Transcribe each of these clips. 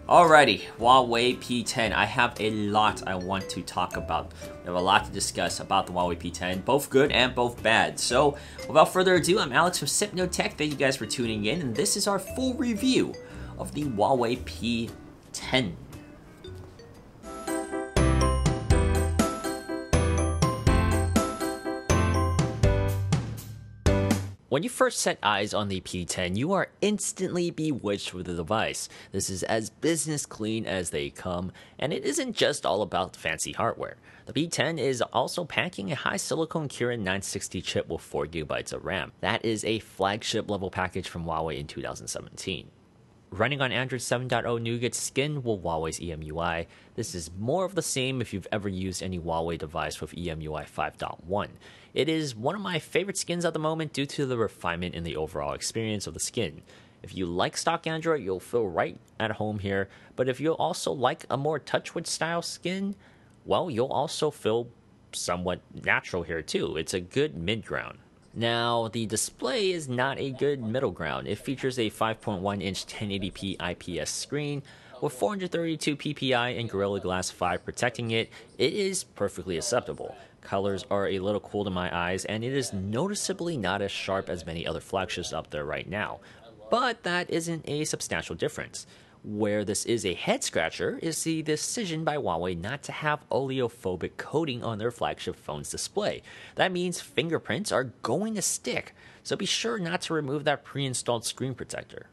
Alrighty, Huawei P10. I have a lot I want to talk about. We have a lot to discuss about the Huawei P10, both good and both bad. So, without further ado, I'm Alex from SipNoTech. Thank you guys for tuning in, and this is our full review of the Huawei P10. When you first set eyes on the P10, you are instantly bewitched with the device. This is as business clean as they come, and it isn't just all about fancy hardware. The P10 is also packing a high silicon Kirin 960 chip with 4GB of RAM. That is a flagship level package from Huawei in 2017. Running on Android 7.0 Nougat skin with Huawei's EMUI, this is more of the same if you've ever used any Huawei device with EMUI 5.1. It is one of my favorite skins at the moment due to the refinement in the overall experience of the skin. If you like stock Android, you'll feel right at home here, but if you also like a more TouchWiz style skin, well, you'll also feel somewhat natural here too. It's a good mid-ground. Now, the display is not a good middle ground. It features a 5.1-inch 1080p IPS screen with 432 ppi and Gorilla Glass 5 protecting it. It is perfectly acceptable. Colors are a little cool to my eyes, and it is noticeably not as sharp as many other flagships up there right now. But that isn't a substantial difference. Where this is a head scratcher is the decision by Huawei not to have oleophobic coating on their flagship phone's display. That means fingerprints are going to stick, so be sure not to remove that pre-installed screen protector.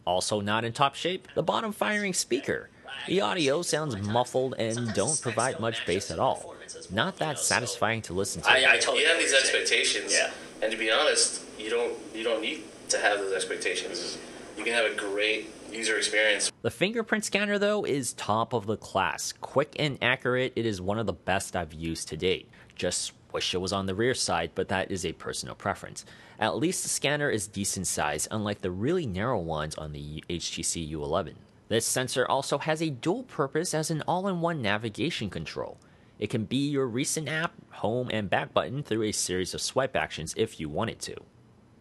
Also not in top shape, the bottom firing speaker. The audio sounds muffled and don't provide much bass at all. Not that satisfying to listen to. I totally you have these expectations, yeah. And to be honest, you don't need to have those expectations. You can have a great user experience. The Fingerprint Scanner, though, is top of the class. Quick and accurate, it is one of the best I've used to date. Just wish it was on the rear side, but that is a personal preference. At least the scanner is decent size, unlike the really narrow ones on the HTC U11. This sensor also has a dual purpose as an all-in-one navigation control. It can be your recent app, home, and back button through a series of swipe actions if you wanted to.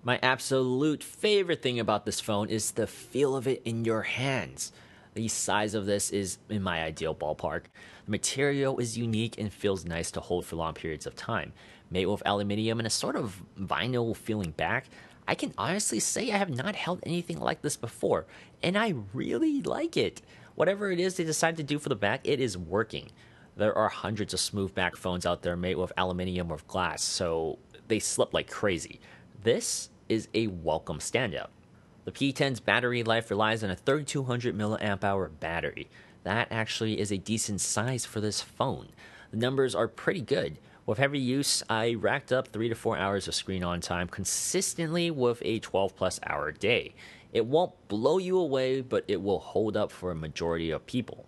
My absolute favorite thing about this phone is the feel of it in your hands. The size of this is in my ideal ballpark. The material is unique and feels nice to hold for long periods of time. Made with aluminium and a sort of vinyl feeling back, I can honestly say I have not held anything like this before, and I really like it. Whatever it is they decide to do for the back, it is working. There are hundreds of smooth back phones out there made with aluminium or glass, so they slip like crazy. This is a welcome standout. The P10's battery life relies on a 3200 mAh battery. That actually is a decent size for this phone. The numbers are pretty good. With heavy use, I racked up 3 to 4 hours of screen on time consistently with a 12+ hour day. It won't blow you away, but it will hold up for a majority of people.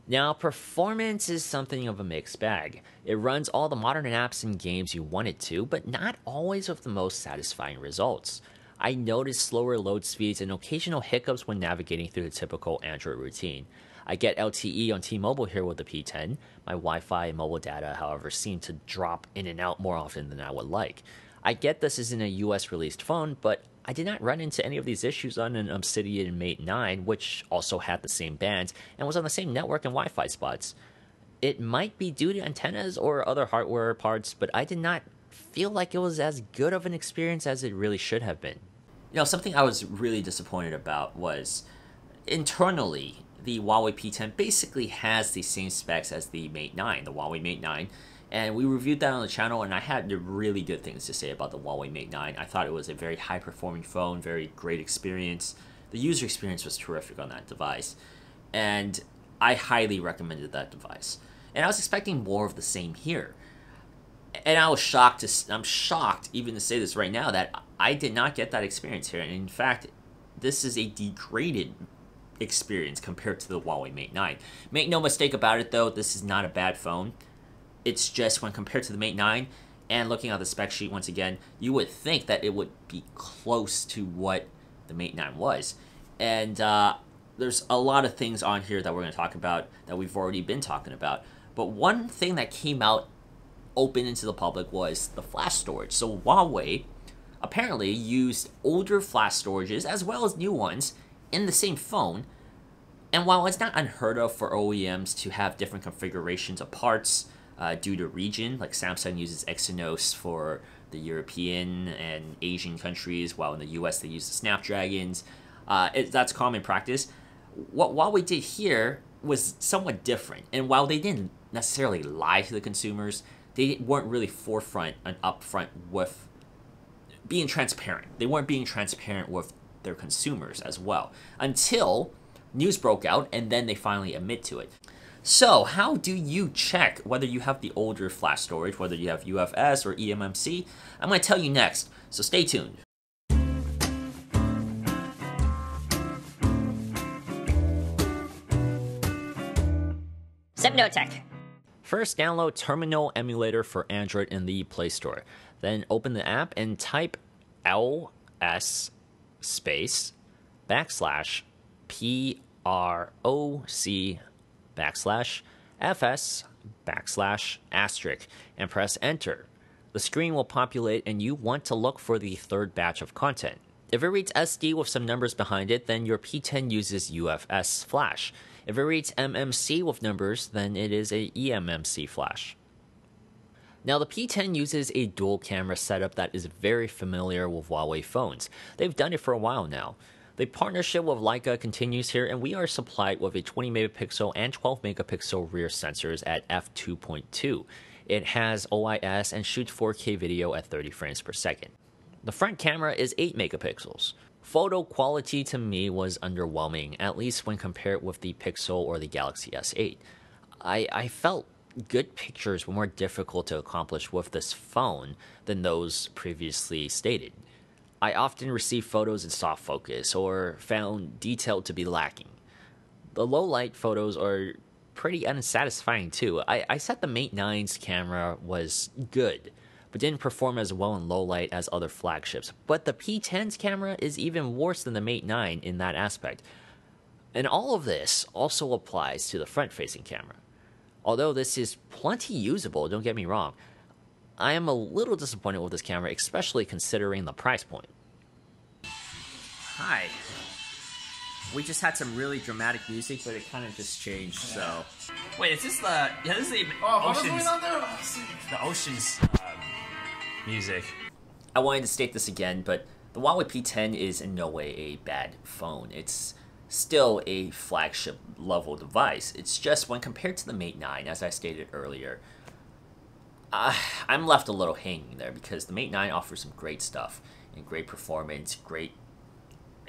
Now, performance is something of a mixed bag. It runs all the modern apps and games you want it to, but not always with the most satisfying results. I noticed slower load speeds and occasional hiccups when navigating through the typical Android routine. I get LTE on T-Mobile here with the P10. My Wi-Fi and mobile data, however, seem to drop in and out more often than I would like. I get this isn't a US released phone, but I did not run into any of these issues on an Obsidian Mate 9, which also had the same bands and was on the same network and Wi-Fi spots. It might be due to antennas or other hardware parts, but I did not feel like it was as good of an experience as it really should have been. You know, something I was really disappointed about was internally, the Huawei P10 basically has the same specs as the Mate 9, the Huawei Mate 9. And we reviewed that on the channel, and I had really good things to say about the Huawei Mate 9. I thought it was a very high-performing phone, very great experience. The user experience was terrific on that device, and I highly recommended that device. And I was expecting more of the same here. And I'm shocked even to say this right now, that I did not get that experience here. And in fact, this is a degraded experience compared to the Huawei Mate 9. Make no mistake about it, though, this is not a bad phone. It's just when compared to the Mate 9, and looking at the spec sheet once again, you would think that it would be close to what the Mate 9 was. And there's a lot of things on here that we're going to talk about that we've already been talking about. But one thing that came out open into the public was the flash storage. So Huawei apparently used older flash storages as well as new ones in the same phone And while it's not unheard of for OEMs to have different configurations of parts due to region, like Samsung uses Exynos for the European and Asian countries, while in the US they use the Snapdragons, that's common practice. What Huawei did here was somewhat different. And while they didn't necessarily lie to the consumers, they weren't really forefront and upfront with being transparent. They weren't being transparent with their consumers as well until news broke out, and then they finally admit to it. So how do you check whether you have the older flash storage, whether you have UFS or EMMC? I'm going to tell you next, so stay tuned. Hypnotech. First, download Terminal Emulator for Android in the Play Store. Then open the app and type ls space /PROC /FS / and press enter. The screen will populate and you want to look for the third batch of content. If it reads SD with some numbers behind it, then your P10 uses UFS flash. If it reads MMC with numbers, then it is a EMMC flash. Now the P10 uses a dual camera setup that is very familiar with Huawei phones. They've done it for a while now. The partnership with Leica continues here, and we are supplied with a 20 megapixel and 12 megapixel rear sensors at f2.2. It has OIS and shoots 4K video at 30 frames per second. The front camera is 8 megapixels. Photo quality to me was underwhelming, at least when compared with the Pixel or the Galaxy S8. I felt good pictures were more difficult to accomplish with this phone than those previously stated. I often received photos in soft focus or found detail to be lacking. The low light photos are pretty unsatisfying too. I said the Mate 9's camera was good, but didn't perform as well in low light as other flagships. But the P10's camera is even worse than the Mate 9 in that aspect. And all of this also applies to the front-facing camera. Although this is plenty usable, don't get me wrong, I am a little disappointed with this camera, especially considering the price point. Hi. We just had some really dramatic music, but it kind of just changed, so... Wait, is this the... Yeah, this is the Ocean's... The Ocean's music. I wanted to state this again, but the Huawei P10 is in no way a bad phone. It's still a flagship level device. It's just when compared to the Mate 9, as I stated earlier, I'm left a little hanging there because the Mate 9 offers some great stuff and great performance, great,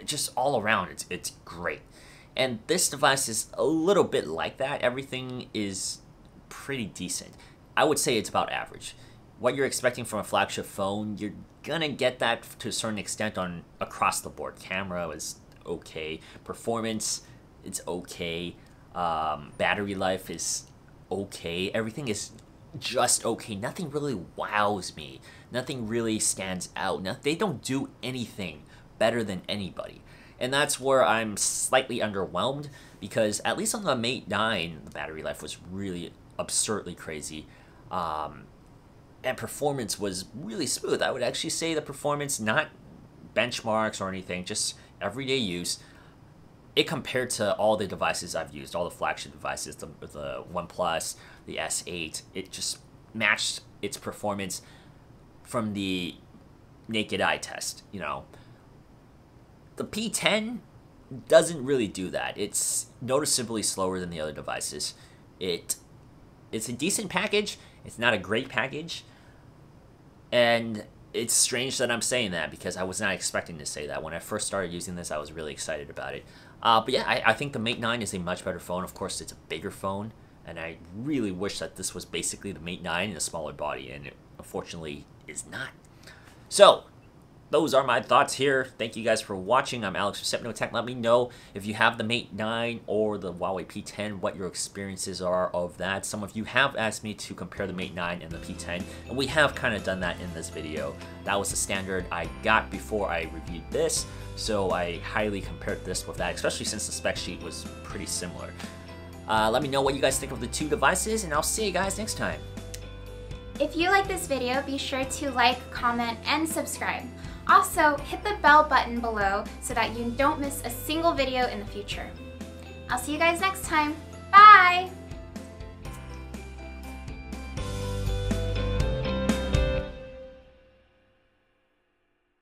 just all around, it's great. And this device is a little bit like that. Everything is pretty decent. I would say it's about average. What you're expecting from a flagship phone, you're gonna get that to a certain extent on across the board. Camera is okay, performance, it's okay, battery life is okay, everything is just okay. Nothing really wows me, nothing really stands out. They don't do anything better than anybody, and that's where I'm slightly underwhelmed, because at least on the Mate 9, the battery life was really absurdly crazy, and performance was really smooth. I would actually say the performance, not benchmarks or anything, just everyday use, it compared to all the devices I've used, all the flagship devices, the OnePlus, the S8, it just matched its performance from the naked eye test, you know. The P10 doesn't really do that. It's noticeably slower than the other devices. It's a decent package. It's not a great package. And it's strange that I'm saying that because I was not expecting to say that. When I first started using this, I was really excited about it. But yeah, I think the Mate 9 is a much better phone. Of course, it's a bigger phone. And I really wish that this was basically the Mate 9 in a smaller body. And it unfortunately is not. So, those are my thoughts here. Thank you guys for watching. I'm Alex from Hypnotech. Let me know if you have the Mate 9 or the Huawei P10, what your experiences are of that. Some of you have asked me to compare the Mate 9 and the P10, and we have kind of done that in this video. That was the standard I got before I reviewed this, so I highly compared this with that, especially since the spec sheet was pretty similar. Let me know what you guys think of the two devices, and I'll see you guys next time. If you like this video, be sure to like, comment, and subscribe. Also, hit the bell button below so that you don't miss a single video in the future. I'll see you guys next time.